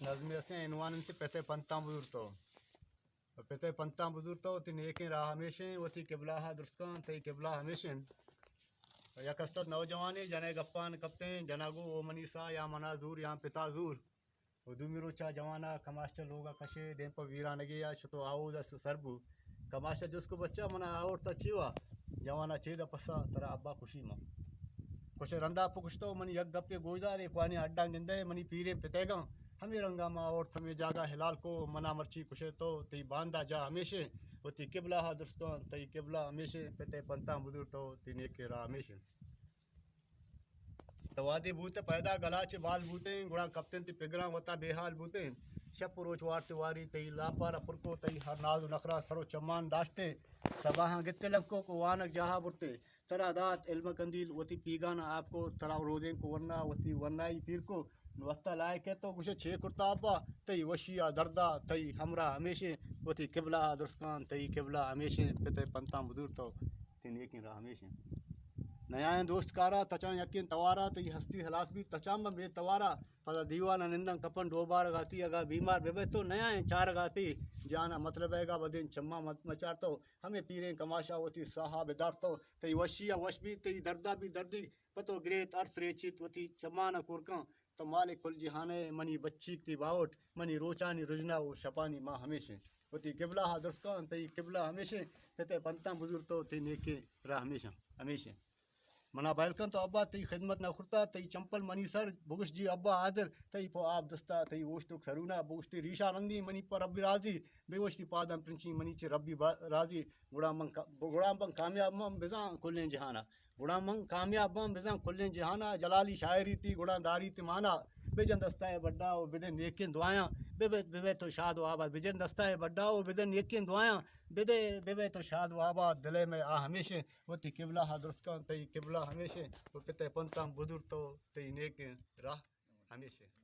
نظمی استے عنوان انت پتے پنتاں بزرگتو پتے پنتاں بزرگتو تی نیکیں راہ ہمیشہ وہ تی قبلہ درستکان تی قبلہ ہمیشہ یک استد نوجوانے جنے گپان کپتیں جناگو او منیسا یا منا زور یا پتا زور و دومی روچا جوانا کماشچہ لوگا کشے دین پر ویرانگی یا شتو آؤ دس سربو کماشچہ جس کو بچہ منا آورتا چیوا جوانا چیدہ پسا ترا ابا خوشی ماں کچھ رندا پکشتو منی یک گپے گوجدار ایک اڈا گندے منی پیریں پتےگاں ہمیں رنگا ماں اور ہمیں جاگا ہلال کو منا مرچی کشے تو تی باندھا جا ہمیشہ وہ تی قبلہ درستان تی قبلہ ہمیشہ پتے پنتاں بدر تو تی نیک راہ ہمیشہ توادی بوتے پیدا گلاچ بال بوتیں گڑا کپتن تی پگراں وطا بے حال بوتیں شپ روچ وارتی واری تی لاپارا پرکو تی ہر ناز و نخرا سرو چمان داشتے سباہاں گتے لنکو کو وانک جہاں برتے ترا دات علم کندیل وتی پیگانا آپ کو ترا رودین کو ورنا وتی ورنائی پیر کو وقتا لائے کہ تو کچھ چھ کرتا ابا تی وشیا دردا تی ہمراہ ہمیشہ وتی قبلہ درستکان تی قبلہ ہمیشہ پتے پنتاں بدور تو تی نیکیں راہ ہمیشہ نیائیں دوست کارا تچان یقین توارا تی ہستی ہلاس بھی تچان بے توارا پدا دیوانا نندن کپن ڈوبار گاتی اگا بیمار بے تو نیائیں چار گاتی جانا مطلب ہے گا بدین چما مچار تو ہمیں پیریں کماشا وتی صاحب دار تو تی وشیا وش بھی تی دردا بھی دردی پتو گریت ارس ریچیت وتی چمانا کورکاں تو مالک کل جہانے منی بچیک تی باوٹ منی روچانی رجنا و شپانی ماں ہمیشہ وتی قبلہ درستکان تی قبلہ ہمیشہ پتے پنتاں بزرگ تو تی نیکیں راہ ہمیشہ ہمیشہ منا بیلکن تو ابا تی خدمت نہ کرتا تی چمپل منی سر بگش جی ابا حاضر تی پو آپ دستا تی وشتک سرونا بگشتی ریشا نندی منی پر ربی راضی بے وشتی پادم پرنچی منی چی ربی راضی گڑا من کامیاب من بزاں کلیں جہانا گڑا من کامیاب من بزاں کلیں جہانا جلالی شاعری تی گڑا داری تی مانا بجن دستہ بڑا و بدن نیکیں دعایاں بے تو شاد و آباد بجن دستہ بڑا و بدن نیکیں دعایاں بے تو شاد و آباد دلے میں آ ہمیشہ وہ تی قبلہ درستکان تی قبلہ ہمیشہ وہ پتے پنتاں بدر تو تی نیکیں راہ ہمیشہ